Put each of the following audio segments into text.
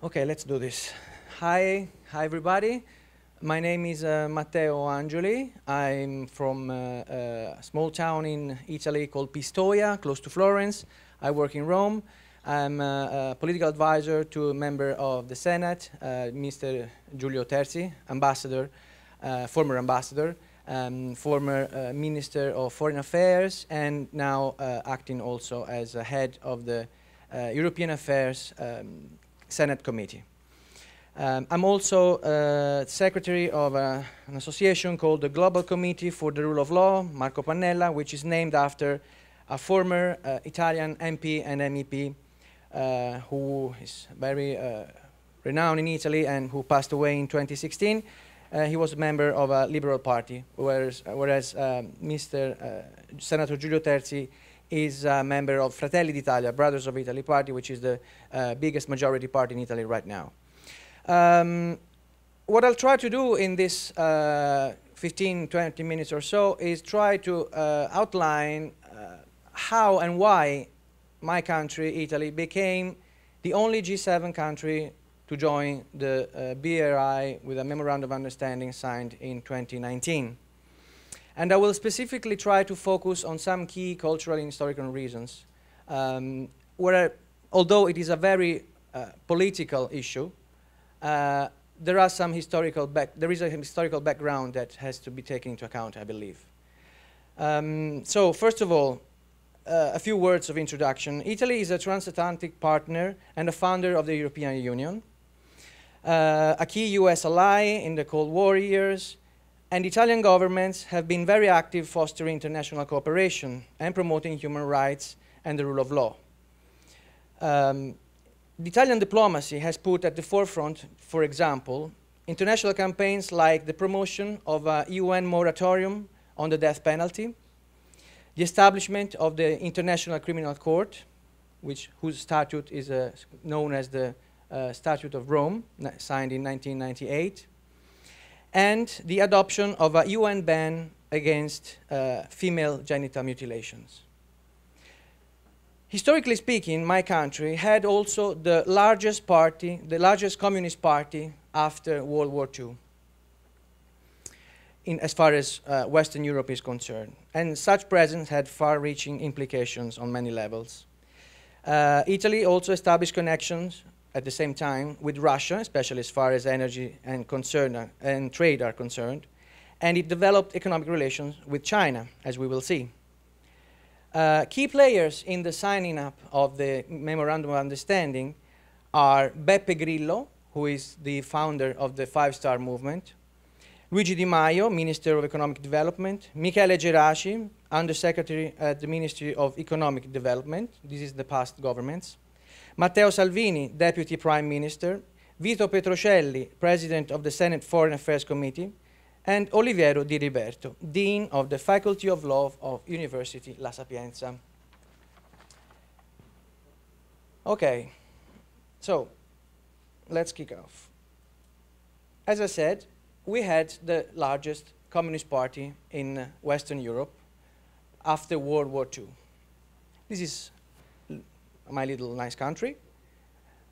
Okay, let's do this. Hi everybody. My name is Matteo Angioli. I'm from a small town in Italy called Pistoia, close to Florence. I work in Rome. I'm a political advisor to a member of the Senate, Mr. Giulio Terzi, ambassador, former ambassador, former Minister of Foreign Affairs, and now acting also as a head of the European Affairs Senate Committee. I'm also secretary of an association called the Global Committee for the Rule of Law, Marco Pannella, which is named after a former Italian MP and MEP who is very renowned in Italy and who passed away in 2016. He was a member of a liberal party, whereas Mr. Senator Giulio Terzi is a member of Fratelli d'Italia, Brothers of Italy party, which is the biggest majority party in Italy right now. What I'll try to do in this 15-20 minutes or so is try to outline how and why my country, Italy, became the only G7 country to join the BRI with a Memorandum of Understanding signed in 2019. And I will specifically try to focus on some key cultural and historical reasons, although it is a very political issue, there is a historical background that has to be taken into account, I believe. So first of all, a few words of introduction. Italy is a transatlantic partner and a founder of the European Union, a key US ally in the Cold War years, and Italian governments have been very active fostering international cooperation and promoting human rights and the rule of law. The Italian diplomacy has put at the forefront, for example, international campaigns like the promotion of a UN moratorium on the death penalty, the establishment of the International Criminal Court, whose statute is known as the Statute of Rome, signed in 1998, and the adoption of a UN ban against female genital mutilations. Historically speaking, my country had also the largest party, the largest communist party after World War II, as far as Western Europe is concerned. And such presence had far-reaching implications on many levels. Italy also established connections at the same time with Russia, especially as far as energy and trade are concerned, and it developed economic relations with China, as we will see. Key players in the signing up of the Memorandum of Understanding are Beppe Grillo, who is the founder of the Five Star Movement, Luigi Di Maio, Minister of Economic Development, Michele Geraci, Undersecretary at the Ministry of Economic Development, this is the past governments, Matteo Salvini, Deputy Prime Minister, Vito Petrocelli, President of the Senate Foreign Affairs Committee, and Oliviero Di Riberto, Dean of the Faculty of Law of University La Sapienza. Okay, so let's kick off. As I said, we had the largest communist party in Western Europe after World War II. This is my little nice country,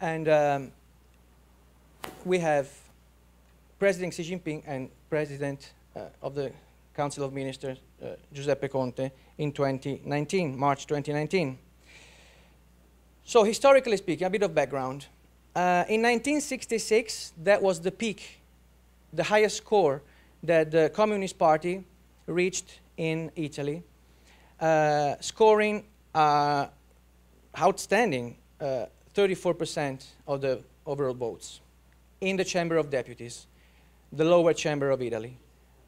and we have President Xi Jinping and President of the Council of Ministers, Giuseppe Conte, in 2019, March 2019. So historically speaking, a bit of background. In 1966, that was the peak, the highest score that the Communist Party reached in Italy, scoring outstanding 34% of the overall votes in the Chamber of Deputies, the lower chamber of Italy.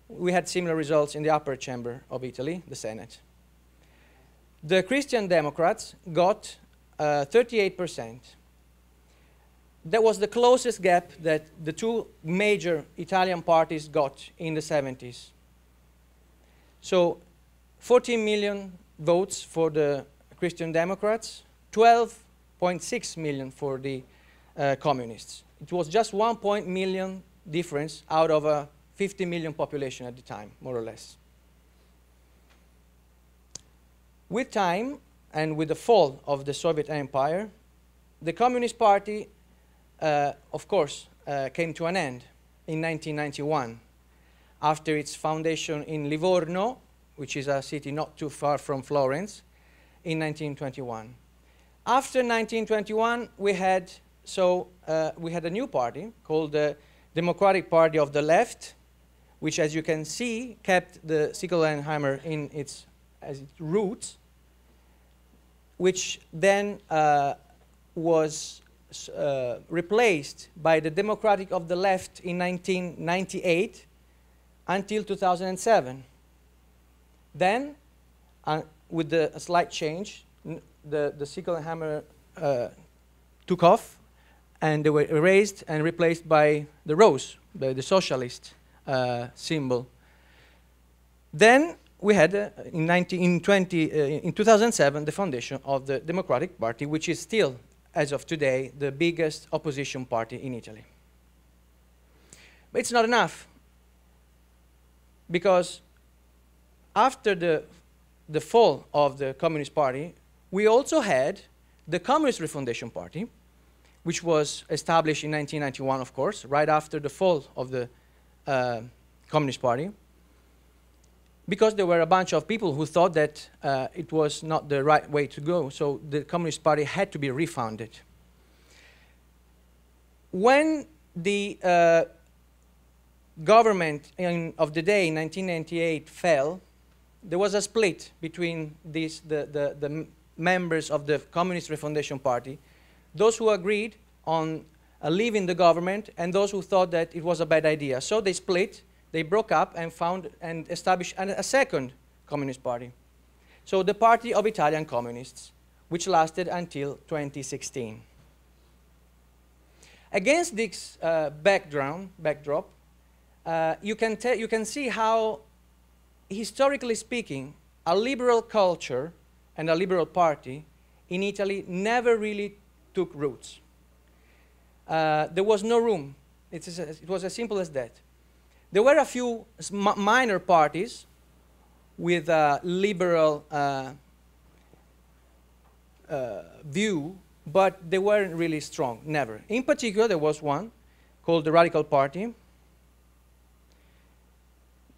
We had similar results in the upper chamber of Italy, the Senate. The Christian Democrats got 38%. That was the closest gap that the two major Italian parties got in the 70s. So 14 million votes for the Christian Democrats, 12.6 million for the communists. It was just 1 million difference out of a 50 million population at the time, more or less. With time and with the fall of the Soviet Empire, the Communist Party of course, came to an end in 1991 after its foundation in Livorno, which is a city not too far from Florence, in 1921. After 1921, we had a new party called the Democratic Party of the Left, which, as you can see, kept the sickle and hammer in its roots, which then was replaced by the Democratic of the Left in 1998 until 2007. Then, with a slight change, the sickle and hammer took off, and they were erased and replaced by the rose, the socialist symbol. Then we had, in 2007, the foundation of the Democratic Party, which is still, as of today, the biggest opposition party in Italy. But it's not enough, because after the fall of the Communist Party, we also had the Communist Refoundation Party, which was established in 1991, of course, right after the fall of the Communist Party, because there were a bunch of people who thought that it was not the right way to go, so the Communist Party had to be refounded. When the government of the day in 1998 fell, there was a split between the members of the Communist Refoundation Party, those who agreed on leaving the government and those who thought that it was a bad idea. So they split, they broke up and found and established a second Communist Party. So the Party of Italian Communists, which lasted until 2016. Against this backdrop, you can see how, historically speaking, a liberal culture and a liberal party in Italy never really took roots. There was no room. It was as simple as that. There were a few minor parties with a liberal view, but they weren't really strong, never. In particular, there was one called the Radical Party,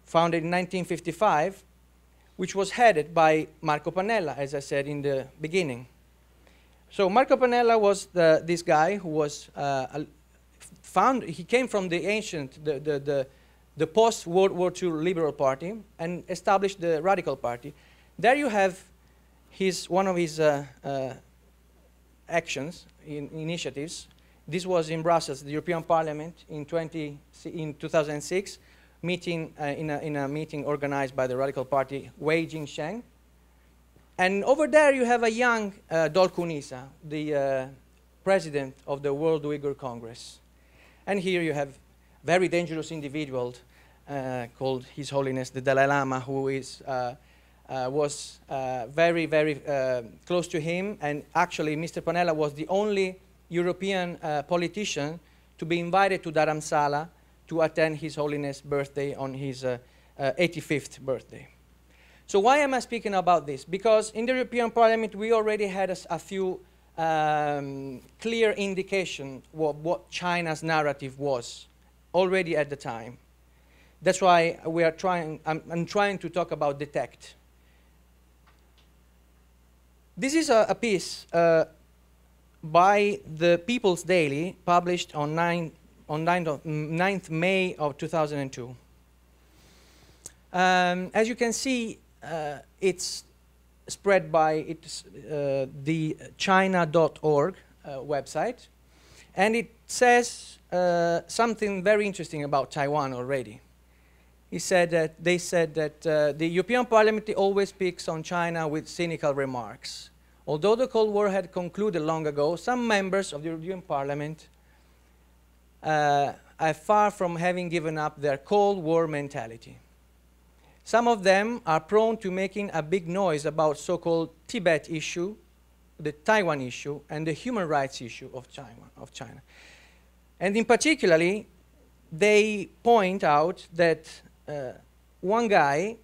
founded in 1955, which was headed by Marco Pannella, as I said in the beginning. So Marco Pannella was this guy who was he came from the ancient, the post-World War II Liberal Party and established the Radical Party. There you have one of his initiatives. This was in Brussels, the European Parliament in 2006, meeting in a meeting organized by the Radical Party, Wei Jingsheng. And over there you have a young Dolku Unisa, the president of the World Uyghur Congress. And here you have very dangerous individual called His Holiness the Dalai Lama, who was very, very close to him. And actually, Mr. Pannella was the only European politician to be invited to Dharamsala to attend His Holiness' birthday on his 85th birthday. So why am I speaking about this? Because in the European Parliament, we already had a few clear indications what China's narrative was already at the time. That's why we are I'm trying to talk about detect. This is a piece by the People's Daily, published on 9th May of 2002. As you can see, it's spread by the china.org website, and it says something very interesting about Taiwan already. They said that the European Parliament always speaks on China with cynical remarks. Although the Cold War had concluded long ago, some members of the European Parliament are far from having given up their Cold War mentality. Some of them are prone to making a big noise about so-called Tibet issue, the Taiwan issue, and the human rights issue of China. And in particularly, they point out that one guy,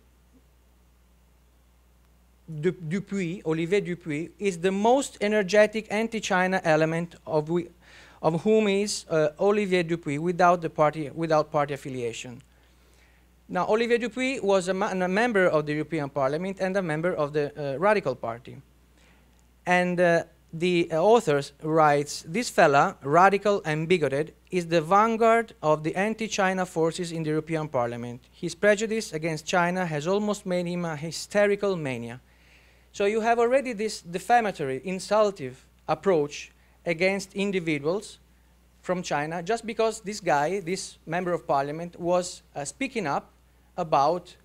Olivier Dupuy, is the most energetic anti-China element of of whom is Olivier Dupuy, without party affiliation. Now, Olivier Dupuy was a member of the European Parliament and a member of the Radical Party. And the author writes, "This fella, radical and bigoted, is the vanguard of the anti-China forces in the European Parliament. His prejudice against China has almost made him a hysterical mania." So you have already this defamatory, insultive approach against individuals from China just because this guy, this member of parliament, was speaking up about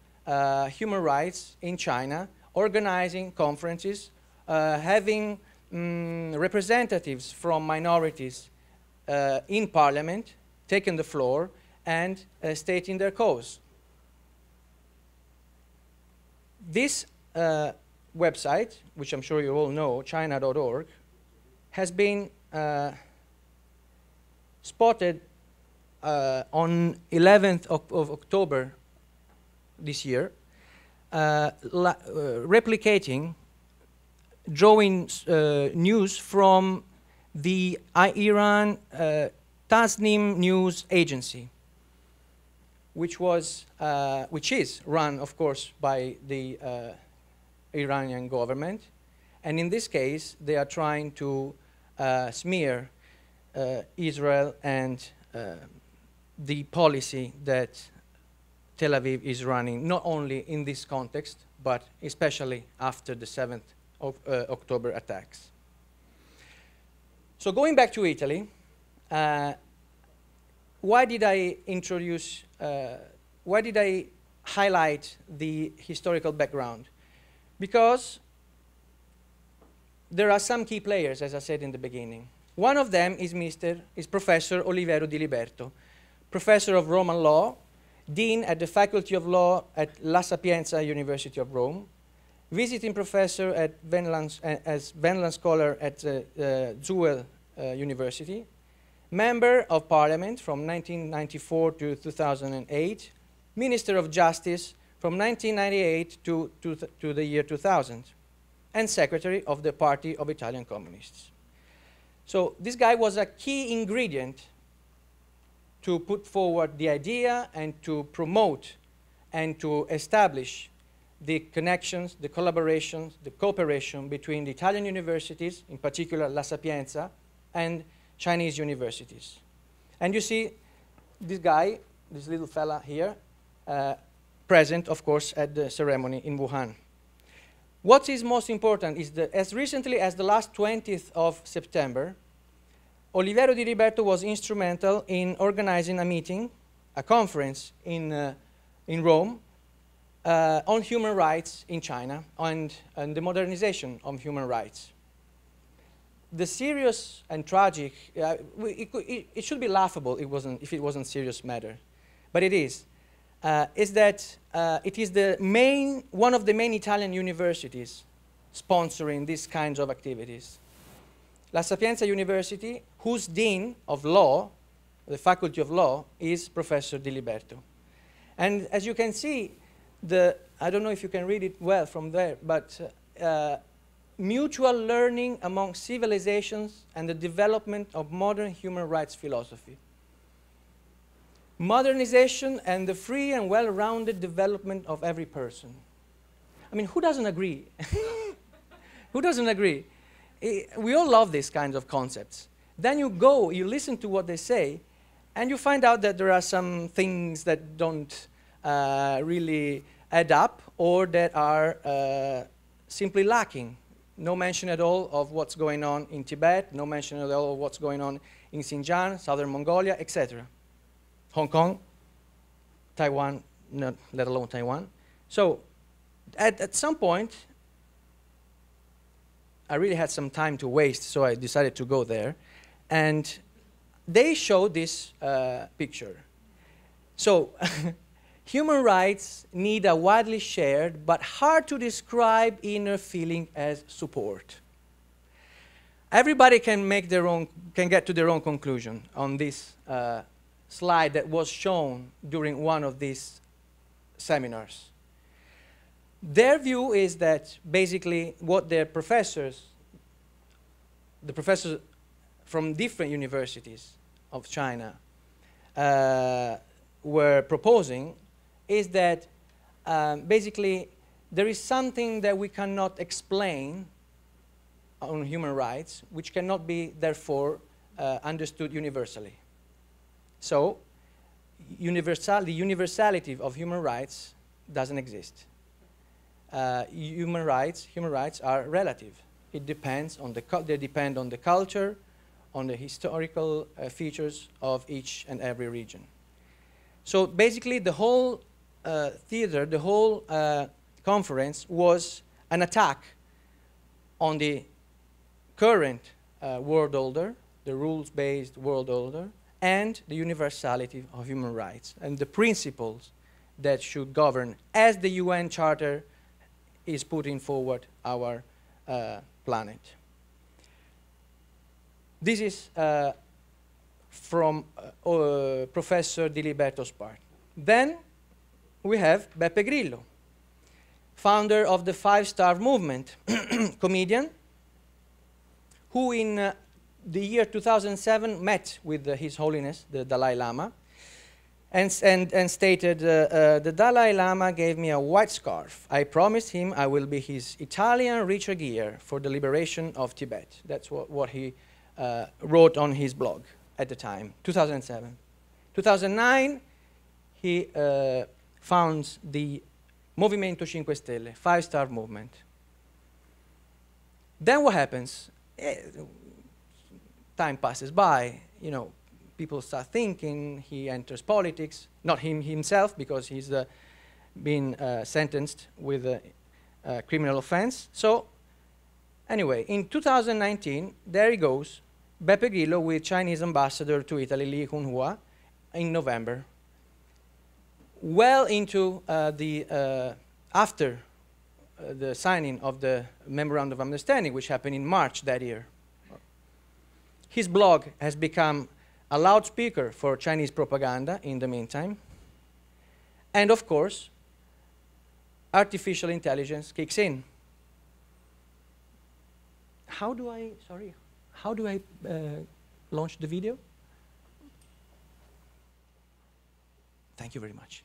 human rights in China, organizing conferences, having representatives from minorities in parliament taking the floor and stating their cause. This website, which I'm sure you all know, china.org, has been spotted on 11th of October this year, replicating, drawing news from the Iran Tasnim news agency, which is run, of course, by the Iranian government. And in this case, they are trying to smear Israel and the policy that Tel Aviv is running, not only in this context, but especially after the 7th of October attacks. So going back to Italy, why did I highlight the historical background? Because there are some key players, as I said in the beginning. One of them is Professor Olivero Di Liberto, professor of Roman law, dean at the Faculty of Law at La Sapienza University of Rome, visiting professor at as Venland Scholar at Zuel University, member of Parliament from 1994 to 2008, Minister of Justice from 1998 to the year 2000, and Secretary of the Party of Italian Communists. So this guy was a key ingredient to put forward the idea and to promote and to establish the connections, the collaborations, the cooperation between the Italian universities, in particular La Sapienza, and Chinese universities. And you see this guy, this little fella here, present, of course, at the ceremony in Wuhan. What is most important is that as recently as the last 20th of September, Olivero Di Liberto was instrumental in organizing a meeting, a conference in Rome, on human rights in China and the modernization of human rights. The serious and tragic, it should be laughable if it wasn't serious matter, but it is that it is one of the main Italian universities sponsoring these kinds of activities. La Sapienza University, whose dean of law, the Faculty of Law, is Professor Di Liberto. And as you can see, I don't know if you can read it well from there, but mutual learning among civilizations and the development of modern human rights philosophy. Modernization and the free and well-rounded development of every person. I mean, who doesn't agree? Who doesn't agree? We all love these kinds of concepts. Then you listen to what they say, and you find out that there are some things that don't really add up or that are simply lacking. No mention at all of what's going on in Tibet, no mention at all of what's going on in Xinjiang, Southern Mongolia, etc. Hong Kong, Taiwan, not let alone Taiwan. So at some point, I really had some time to waste, so I decided to go there. And they showed this picture. So human rights need a widely shared but hard to describe inner feeling as support. Everybody can get to their own conclusion on this slide that was shown during one of these seminars. Their view is that basically what their professors, the professors from different universities of China were proposing is that basically there is something that we cannot explain on human rights, which cannot be therefore understood universally. So the universality of human rights doesn't exist. Human rights are relative. It depends on they depend on the culture, on the historical features of each and every region. So basically the whole theater, the whole conference was an attack on the current world order, the rules-based world order, and the universality of human rights, and the principles that should govern as the UN Charter is putting forward our planet. This is from Professor Diliberto's part. Then we have Beppe Grillo, founder of the 5-Star Movement, comedian, who in the year 2007 met with His Holiness, the Dalai Lama, and stated, the Dalai Lama gave me a white scarf. I promised him I will be his Italian Richard Gere for the liberation of Tibet. That's what he wrote on his blog at the time, 2007. 2009, he founds the Movimento 5 Stelle, 5-Star Movement. Then what happens? Time passes by, you know, people start thinking, he enters politics, not him himself, because he's been sentenced with a criminal offense. So anyway, in 2019, there he goes, Beppe Grillo with Chinese ambassador to Italy, Li Xinhua, in November. Well into after the signing of the Memorandum of Understanding, which happened in March that year. His blog has become a loudspeaker for Chinese propaganda in the meantime. And of course, artificial intelligence kicks in. How do I launch the video? Thank you very much.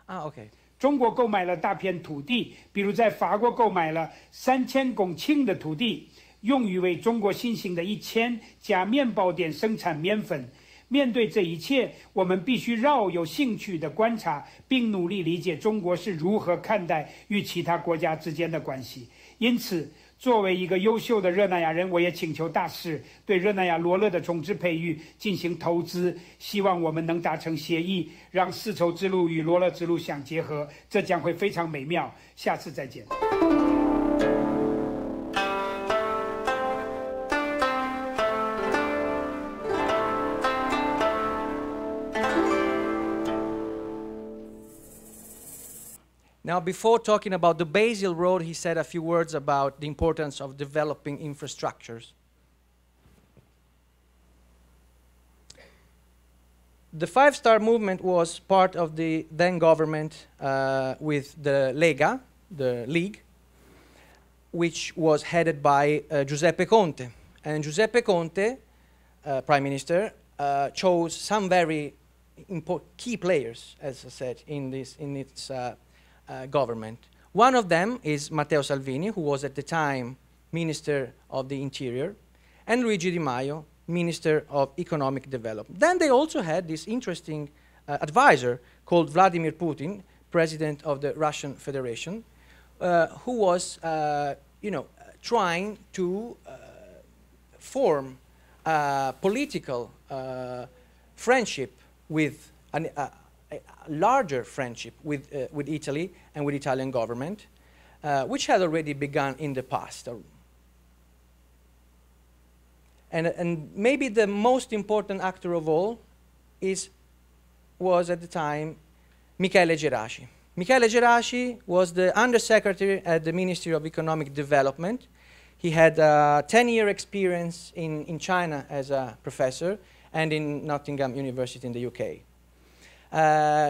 Okay. 中国购买了大片土地，比如在法国购买了3000公顷的土地，用于为中国新兴的1000家面包店生产面粉。面对这一切，我们必须饶有兴趣地观察，并努力理解中国是如何看待与其他国家之间的关系。因此，作为一个优秀的热那亚人，我也请求大使对热那亚罗勒的种植培育进行投资，希望我们能达成协议，让丝绸之路与罗勒之路相结合，这将会非常美妙。下次再见。Now, before talking about the Basil Road, he said a few words about the importance of developing infrastructures. The 5-Star Movement was part of the then government with the Lega, the League, which was headed by Giuseppe Conte. And Giuseppe Conte, Prime Minister, chose some very key players, as I said, in its government. One of them is Matteo Salvini, who was at the time Minister of the Interior, and Luigi Di Maio, Minister of Economic Development. Then they also had this interesting advisor called Vladimir Putin, President of the Russian Federation, who was, trying to form a political friendship with a larger friendship with Italy and with Italian government, which had already begun in the past. And maybe the most important actor of all was at the time Michele Geraci. Michele Geraci was the undersecretary at the Ministry of Economic Development. He had a 10-year experience in China as a professor and in Nottingham University in the UK.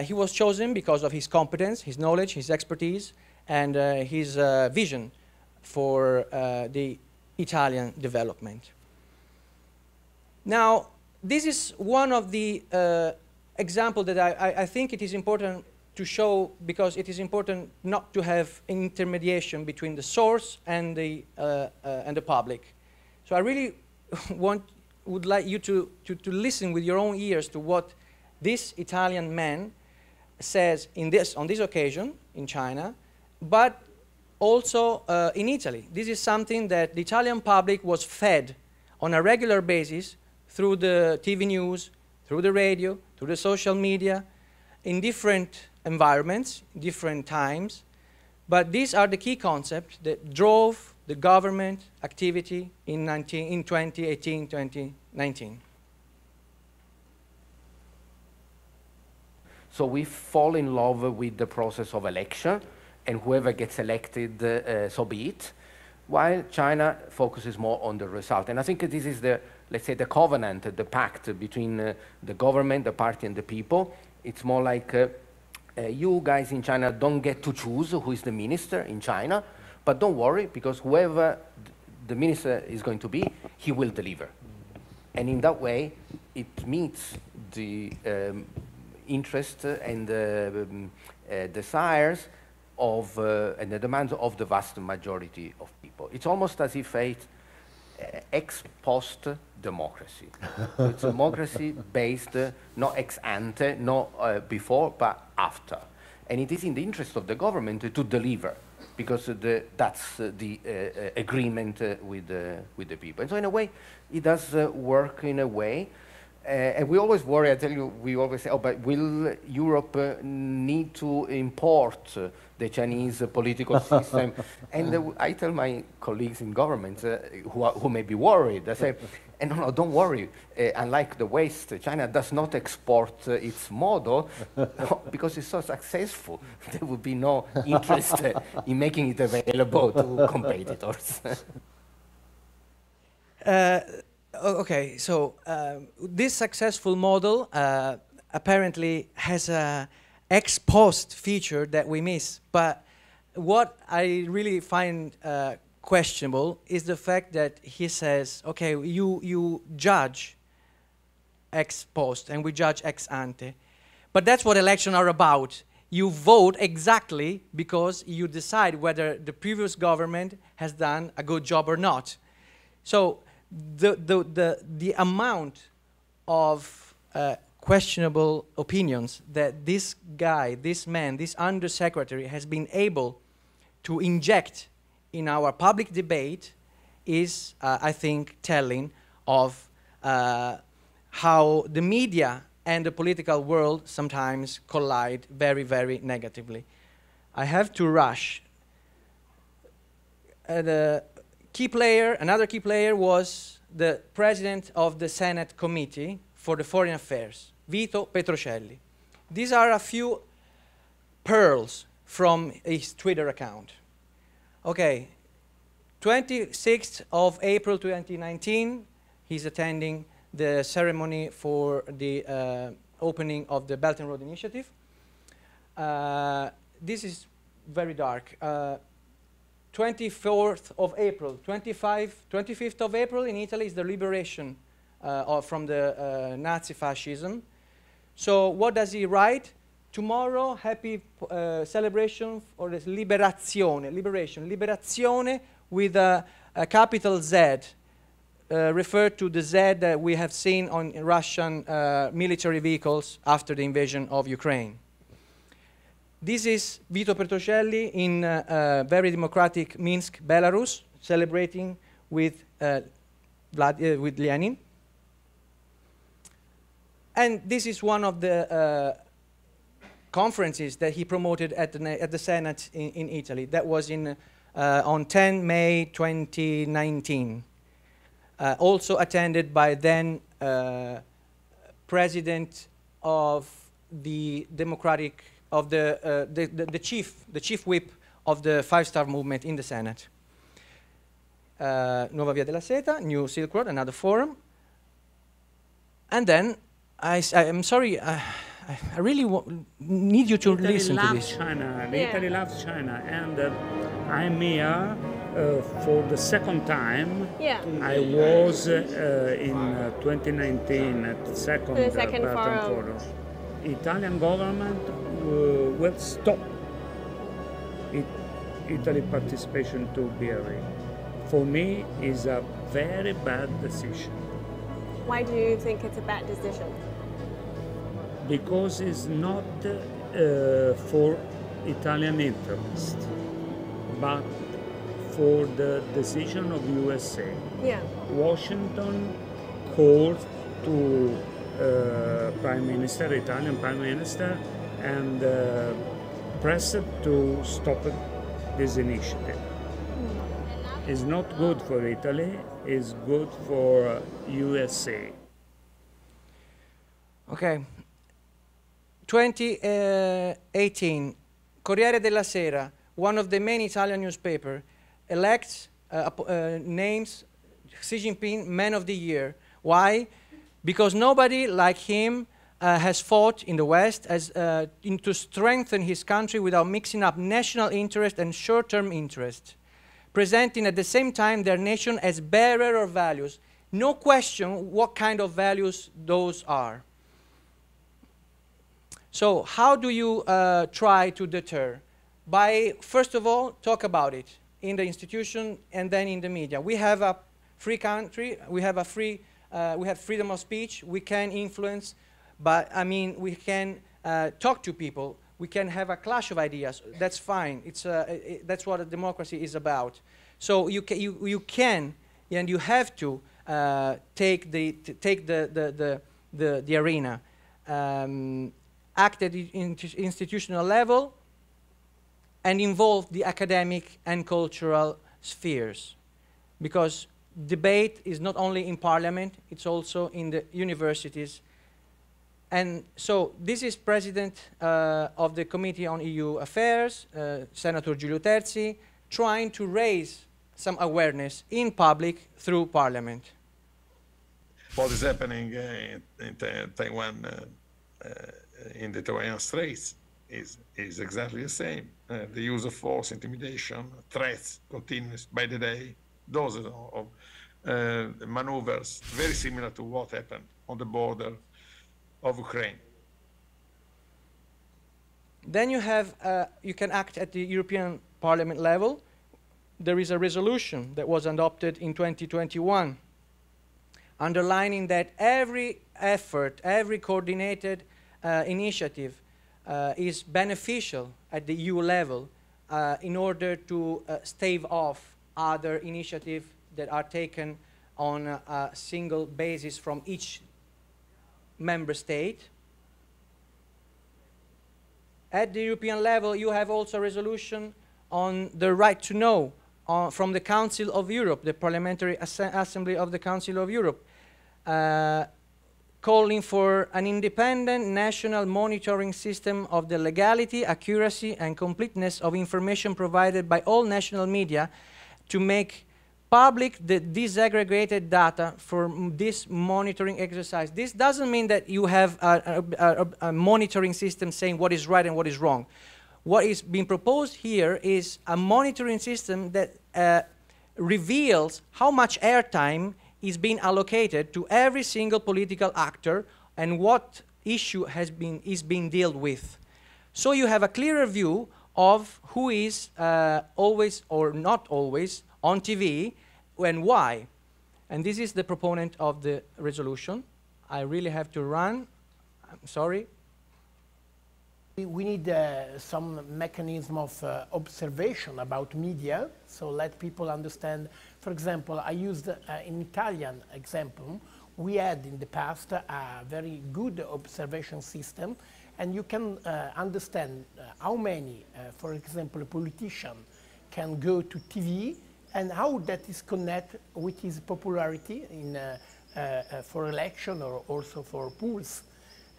He was chosen because of his competence, his knowledge, his expertise, and his vision for the Italian development. Now, this is one of the examples that I think it is important to show, because it is important not to have intermediation between the source and the public. So I really would like you to listen with your own ears to what this Italian man says on this occasion in China, but also in Italy. This is something that the Italian public was fed on a regular basis through the TV news, through the radio, through the social media, in different environments, different times. But these are the key concepts that drove the government activity in 2018, 2019. So we fall in love with the process of election, and whoever gets elected, so be it, while China focuses more on the result. And I think this is the, let's say, the covenant, the pact between the government, the party, and the people. It's more like you guys in China don't get to choose who is the minister in China, but don't worry, because whoever the minister is going to be, he will deliver. And in that way, it meets the interest and desires of, and the demands of the vast majority of people. It's almost as if it's ex post democracy. It's a democracy based not ex ante, not before, but after. And it is in the interest of the government to deliver, because that's the agreement with the people. And so in a way, it does work in a way. And we always worry, I tell you, we always say, oh, but will Europe need to import the Chinese political system? And I tell my colleagues in government who may be worried, I say, no, don't worry. Unlike the West, China does not export its model because it's so successful. There would be no interest in making it available to competitors. Okay, so this successful model apparently has an ex post feature that we miss. But what I really find questionable is the fact that he says, okay, you judge ex post and we judge ex ante. But that's what elections are about. You vote exactly because you decide whether the previous government has done a good job or not. So the amount of questionable opinions that this guy, this man, this undersecretary has been able to inject in our public debate is, I think, telling of how the media and the political world sometimes collide very, very negatively. I have to rush. The key player, another key player, was the president of the Senate Committee for the Foreign Affairs, Vito Petrocelli. These are a few pearls from his Twitter account. Okay, 26th of April 2019, he's attending the ceremony for the opening of the Belt and Road Initiative. This is very dark. 24th of April, 25th of April in Italy is the liberation from the Nazi fascism. So what does he write? Tomorrow, happy celebration for this liberazione, liberazione with a capital Z, referred to the Z that we have seen on Russian military vehicles after the invasion of Ukraine. This is Vito Petrocelli in very democratic Minsk, Belarus, celebrating with Lenin. And this is one of the conferences that he promoted at the Senate in Italy. That was on 10 May 2019. Also attended by then President of the Democratic, of the chief whip of the Five-Star Movement in the Senate. Nuova Via della Seta, New Silk Road, another forum. And then, I'm sorry, I really need you to listen to this. Italy loves China, and I'm here For the second time, Yeah. I was in 2019 at the second, Balkan Forum. Italian government will stop Italy participation to BRI. For me, is a very bad decision. Why do you think it's a bad decision? Because it's not for Italian interest, but for the decision of USA. Yeah. Washington called to Prime Minister, Italian Prime Minister, and pressed to stop this initiative. It's not good for Italy, it's good for USA. Okay. 2018, Corriere della Sera, one of the main Italian newspapers, elects, names Xi Jinping Man of the Year. Why? Because nobody like him has fought in the West to strengthen his country without mixing up national interest and short-term interest, presenting at the same time their nation as bearer of values. No question what kind of values those are. So how do you try to deter? By, first of all, talk about it in the institution and then in the media. We have a free country, we have freedom of speech, we can influence, but I mean, we can talk to people, we can have a clash of ideas, that's fine, that's what a democracy is about. So you can and you have to take the arena, act at the institutional level, and involve the academic and cultural spheres. Because debate is not only in parliament, it's also in the universities. And so this is President of the Committee on EU Affairs, Senator Giulio Terzi, trying to raise some awareness in public through parliament. What is happening in Taiwan, in the Taiwan Straits, is exactly the same. The use of force, intimidation, threats continues by the day. Dozens of maneuvers very similar to what happened on the border of Ukraine. Then you have, you can act at the European Parliament level. There is a resolution that was adopted in 2021, underlining that every effort, every coordinated initiative is beneficial at the EU level in order to stave off other initiatives that are taken on a single basis from each member state. At the European level, you have also a resolution on the right to know from the Council of Europe, the Parliamentary Assembly of the Council of Europe, calling for an independent national monitoring system of the legality, accuracy, and completeness of information provided by all national media to make public the disaggregated data for this monitoring exercise. This doesn't mean that you have a monitoring system saying what is right and what is wrong. What is being proposed here is a monitoring system that reveals how much airtime is being allocated to every single political actor and what issue is being dealt with. So you have a clearer view of who is always or not always on TV and why. And this is the proponent of the resolution. I really have to run. I'm sorry. We need some mechanism of observation about media, so let people understand. For example, I used an Italian example. We had in the past a very good observation system, and you can understand how many, for example, a politician can go to TV and how that is connected with his popularity in, for election or also for polls.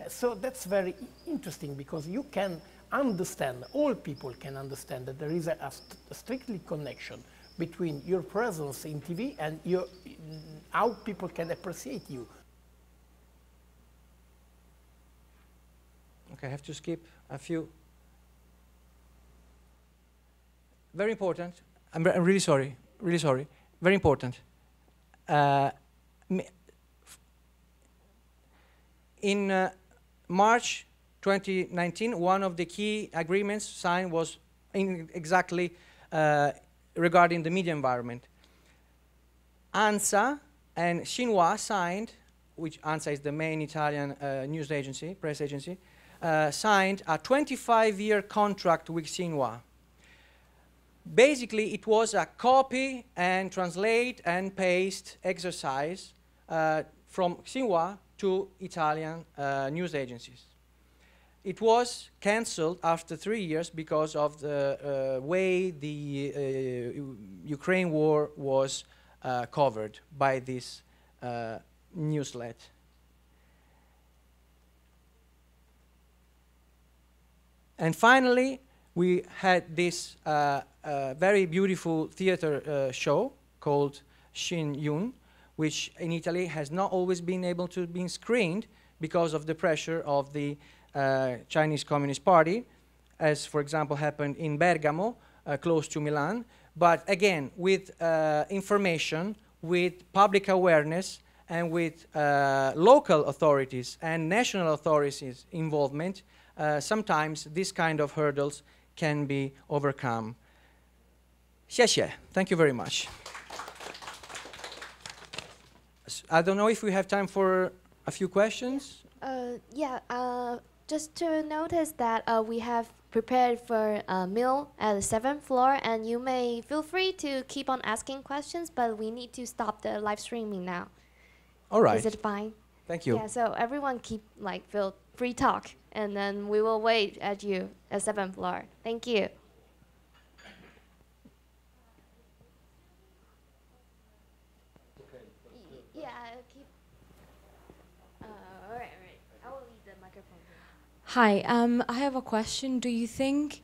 So that's very interesting because you can understand, all people can understand that there is a strictly connection between your presence in TV and how people can appreciate you. Okay, I have to skip a few. Very important. I'm really sorry, really sorry. Very important. In March 2019, one of the key agreements signed was exactly regarding the media environment. ANSA and Xinhua signed, which ANSA is the main Italian news agency, press agency, signed a 25-year contract with Xinhua. Basically, it was a copy and translate and paste exercise from Xinhua to Italian news agencies. It was cancelled after 3 years because of the way the Ukraine war was covered by this newslet. And finally, we had this very beautiful theater show called Shin Yun, which in Italy has not always been able to be screened because of the pressure of the Chinese Communist Party, as for example happened in Bergamo, close to Milan. But again, with information, with public awareness, and with local authorities and national authorities' involvement, sometimes this kind of hurdles can be overcome. 谢谢. Thank you very much. I don't know if we have time for a few questions. Just to notice that we have prepared for a meal at the 7th floor, and you may feel free to keep on asking questions, but we need to stop the live streaming now. All right. Is it fine? Thank you. Yeah, so everyone keep feel free talk, and then we will wait at you at 7th floor. Thank you. All right. I will leave the microphone here. Hi, I have a question. Do you think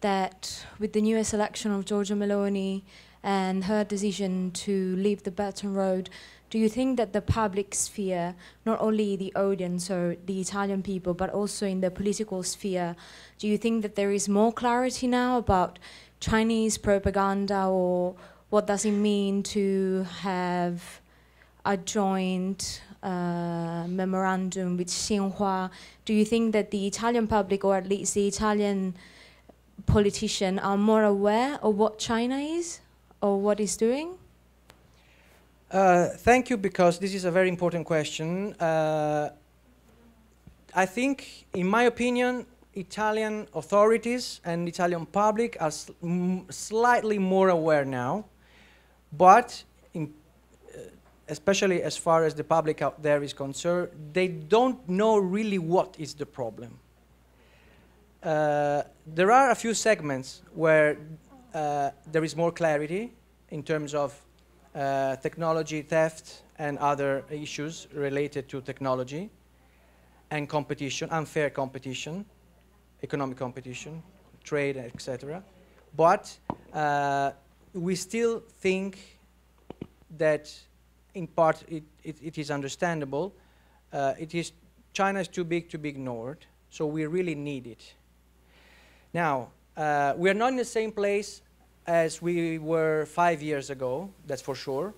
that with the newest election of Giorgia Meloni and her decision to leave the Belt Road, do you think that the public sphere, not only the audience or the Italian people, but also in the political sphere, do you think that there is more clarity now about Chinese propaganda, or what does it mean to have a joint memorandum with Xinhua? Do you think that the Italian public, or at least the Italian politicians, are more aware of what China is or what it's doing? Thank you, because this is a very important question. I think, in my opinion, Italian authorities and Italian public are slightly more aware now, but especially as far as the public out there is concerned, they don't know really what is the problem. There are a few segments where there is more clarity in terms of technology theft and other issues related to technology and competition, unfair competition, economic competition, trade, etc. But we still think that in part it is understandable. China is too big to be ignored, so we really need it. Now, we are not in the same place as we were 5 years ago, that's for sure,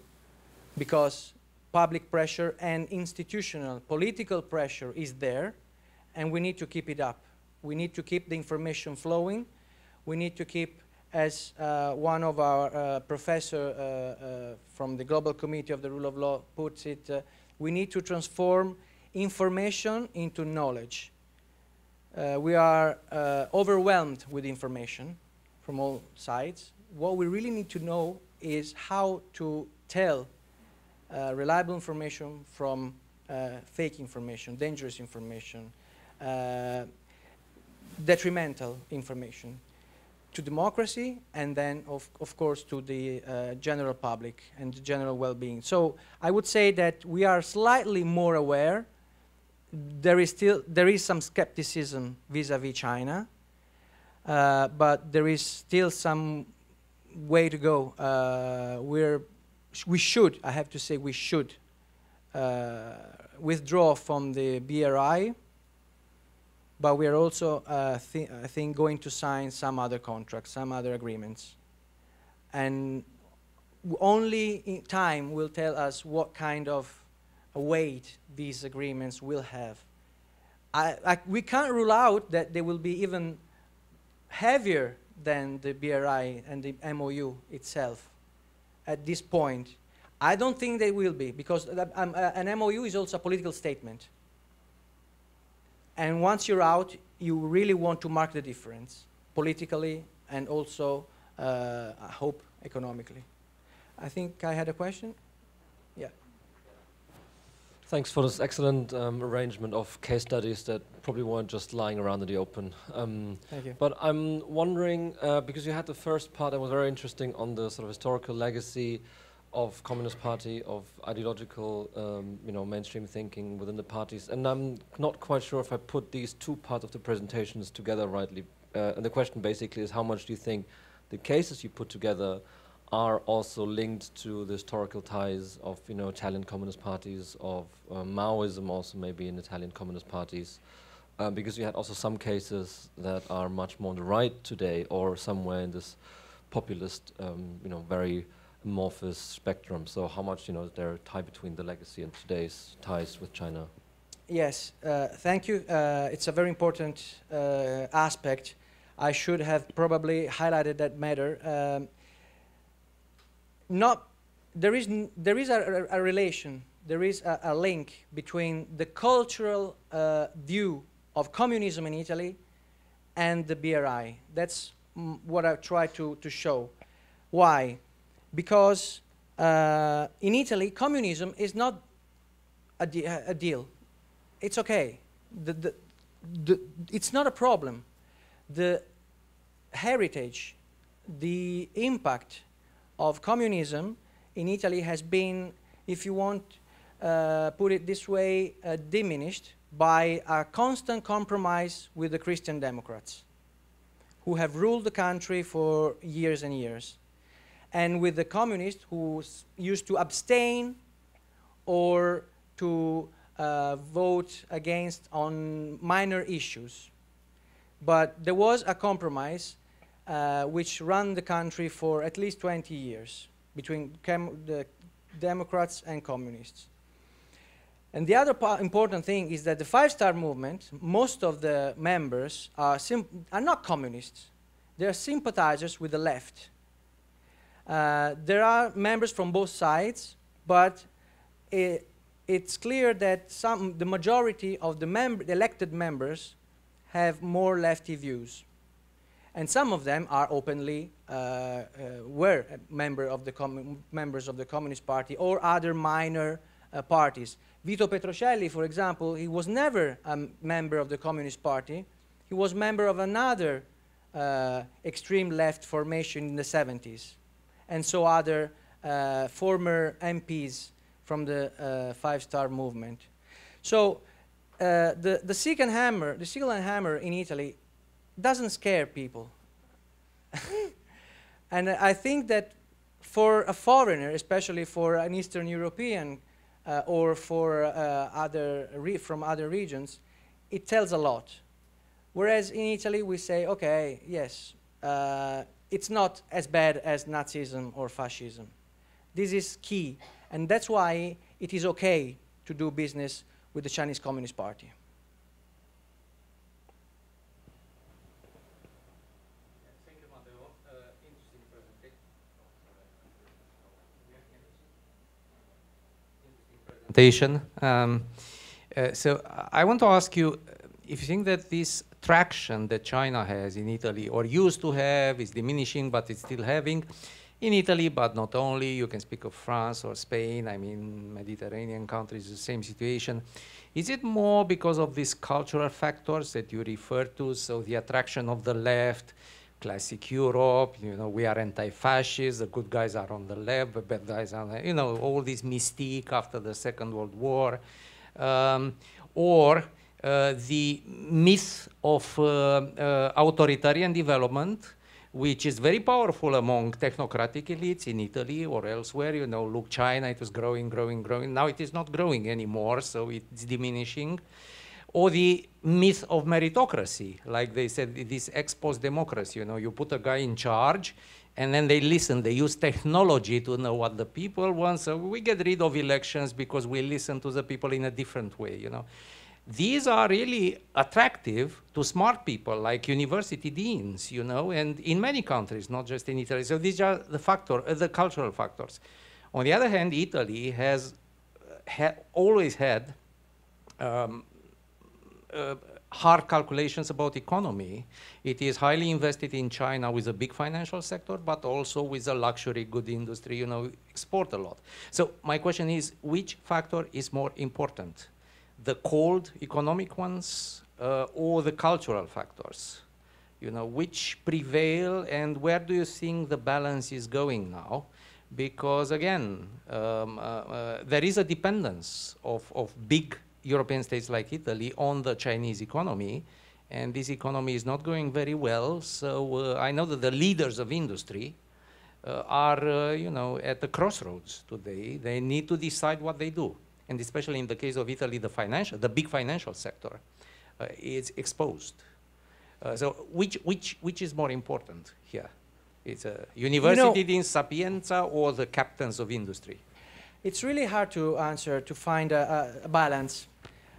because public pressure and institutional political pressure is there, and we need to keep it up. We need to keep the information flowing. We need to keep, as one of our professor from the Global Committee of the Rule of Law puts it, we need to transform information into knowledge. We are overwhelmed with information from all sides. What we really need to know is how to tell reliable information from fake information, dangerous information, detrimental information to democracy, and then of course to the general public and the general well-being. So I would say that we are slightly more aware. There is some skepticism vis-a-vis China, but there is still some way to go. We should, I have to say, we should withdraw from the BRI, but we are also, I think, going to sign some other contracts, some other agreements. And only in time will tell us what kind of weight these agreements will have. We can't rule out that they will be even heavier than the BRI and the MOU itself at this point. I don't think they will be, because an MOU is also a political statement. And once you're out, you really want to mark the difference, politically and also, I hope, economically. I think I had a question? Yeah. Thanks for this excellent arrangement of case studies that probably weren't just lying around in the open. Thank you. But I'm wondering, because you had the first part that was very interesting on the sort of historical legacy of Communist Party, of ideological, mainstream thinking within the parties. And I'm not quite sure if I put these two parts of the presentations together rightly. And the question basically is, how much do you think the cases you put together are also linked to the historical ties of, Italian communist parties, of Maoism also maybe in Italian communist parties? Because you had also some cases that are much more on the right today, or somewhere in this populist, very amorphous spectrum. So how much, is there a tie between the legacy and today's ties with China? Yes, thank you. It's a very important aspect. I should have probably highlighted that matter. There is a relation, there is a link between the cultural view of communism in Italy and the BRI. That's what I try to show. Why? Because in Italy, communism is not a deal. It's okay. It's not a problem. The heritage, the impact of communism in Italy has been, if you want, put it this way, diminished by a constant compromise with the Christian Democrats, who have ruled the country for years and years, and with the communists who used to abstain or to vote against on minor issues. But there was a compromise which ran the country for at least 20 years between the Democrats and communists. And the other important thing is that the Five-Star Movement, most of the members are not communists. They are sympathizers with the left. There are members from both sides, but it's clear that the majority of the elected members have more lefty views. And some of them are openly were members of the Communist Party or other minor parties. Vito Petrocelli, for example, he was never a member of the Communist Party. He was member of another extreme left formation in the 70s. And so other former MPs from the Five-Star Movement. So the second hammer in Italy doesn't scare people. And I think that for a foreigner, especially for an Eastern European or for from other regions, it tells a lot. Whereas in Italy we say, okay, yes, it's not as bad as Nazism or fascism. This is key, and that's why it is okay to do business with the Chinese Communist Party. Thank you, Matteo. Interesting presentation. So I want to ask you if you think that this traction that China has in Italy, or used to have, is diminishing, but it's still having in Italy, but not only. You can speak of France or Spain. I mean, Mediterranean countries, the same situation. Is it more because of these cultural factors that you refer to? So the attraction of the left, classic Europe, we are anti-fascist, the good guys are on the left, the bad guys are, all this mystique after the Second World War, or the myth of authoritarian development, which is very powerful among technocratic elites in Italy or elsewhere. Look, China, it was growing, growing, growing. Now it is not growing anymore, so it's diminishing. or the myth of meritocracy, like they said, this ex post democracy, you know, you put a guy in charge, and then they listen, they use technology to know what the people want, so we get rid of elections because we listen to the people in a different way, you know. These are really attractive to smart people like university deans, you know, and in many countries, not just in Italy. So these are the cultural factors. On the other hand, Italy has always had hard calculations about economy. It is highly invested in China with a big financial sector, but also with a luxury good industry, you know, export a lot. So my question is, which factor is more important? The cold economic ones or the cultural factors? You know, which prevail and where do you think the balance is going now? Because again, there is a dependence of big European states like Italy on the Chinese economy, and this economy is not going very well. So I know that the leaders of industry are, you know, at the crossroads today. They need to decide what they do, and especially in the case of Italy, the big financial sector is exposed. So which is more important here? It's a university in Sapienza or the captains of industry? It's really hard to answer, to find a balance.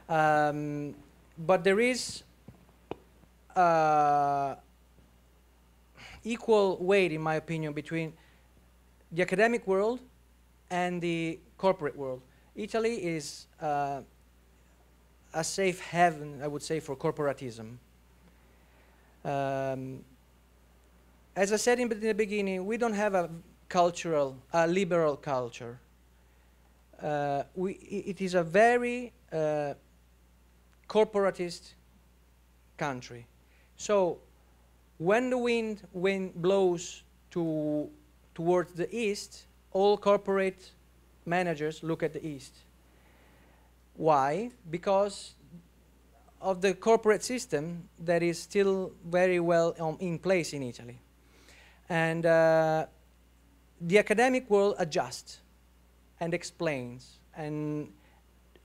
But there is equal weight, in my opinion, between the academic world and the corporate world. Italy is a safe haven, I would say, for corporatism. As I said in the beginning, we don't have a liberal culture. It is a very corporatist country. So when the wind blows towards the east, all corporate managers look at the east. Why? Because of the corporate system that is still very well in place in Italy. And the academic world adjusts and explains and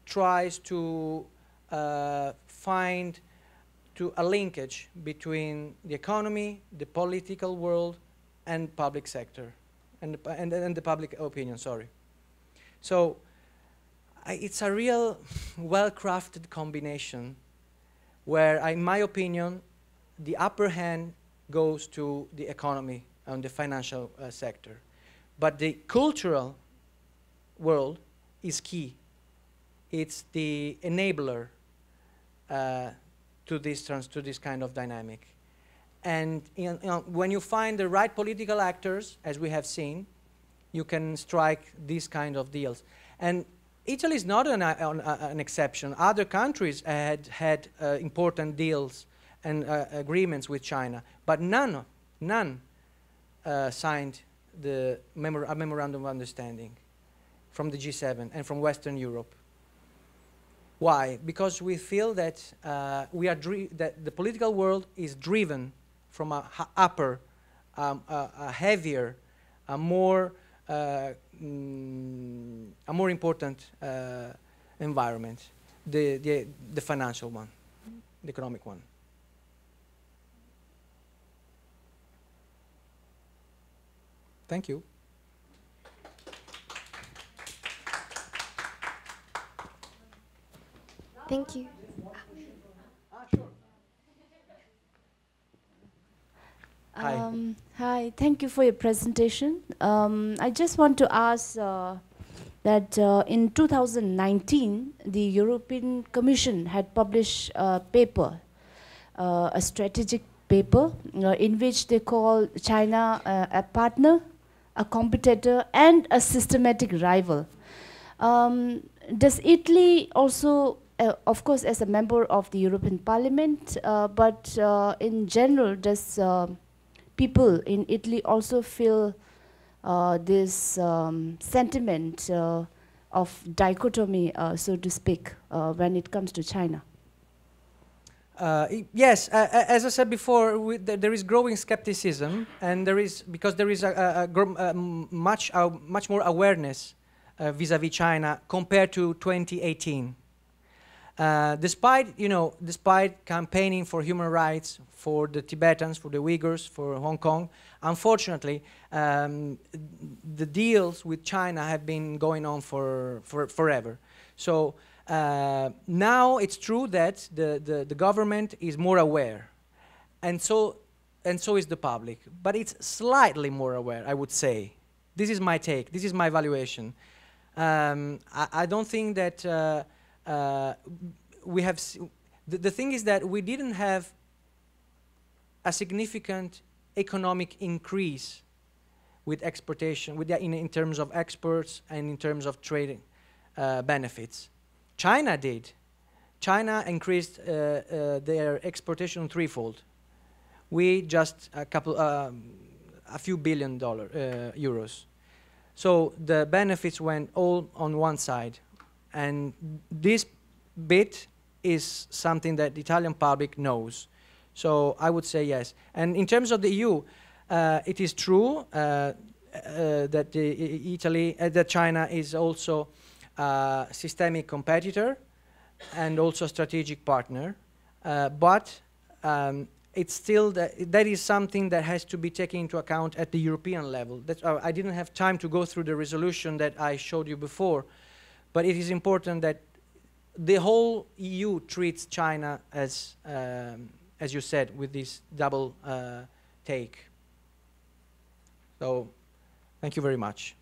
tries to find a linkage between the economy, the political world, and public sector, and the public opinion, sorry. So it's a real well-crafted combination where, in my opinion, the upper hand goes to the economy and the financial sector. But the cultural world is key. It's the enabler to this kind of dynamic. And when you find the right political actors, as we have seen, you can strike these kind of deals. And Italy is not an exception. Other countries had important deals and agreements with China, but none signed a Memorandum of Understanding from the G7 and from Western Europe. Why? Because we feel that that the political world is driven from a heavier, a more important environment, the financial one, the economic one. Thank you. Thank you. Hi, thank you for your presentation. I just want to ask that in 2019, the European Commission had published a paper, a strategic paper, in which they call China a partner, a competitor, and a systematic rival. Does Italy also, of course, as a member of the European Parliament, but in general, does people in Italy also feel this sentiment of dichotomy, so to speak, when it comes to China? Yes, as I said before, there is growing skepticism, and because there is much more awareness vis-à-vis China compared to 2018. Despite campaigning for human rights for the Tibetans, for the Uyghurs, for Hong Kong, unfortunately, the deals with China have been going on for forever. So now it's true that the government is more aware, and so is the public, but it's slightly more aware, I would say. This is my take. This is my evaluation. I don't think that we have. The thing is that we didn't have a significant economic increase with exportation, in terms of exports and in terms of trading benefits. China did. China increased their exportation threefold. We just a few billion euros. So the benefits went all on one side, and this bit is something that the Italian public knows. So I would say yes. And in terms of the EU, it is true that China is also a systemic competitor and also a strategic partner, but it's still that is something that has to be taken into account at the European level. I didn't have time to go through the resolution that I showed you before, but it is important that the whole EU treats China as you said, with this double take. So, thank you very much.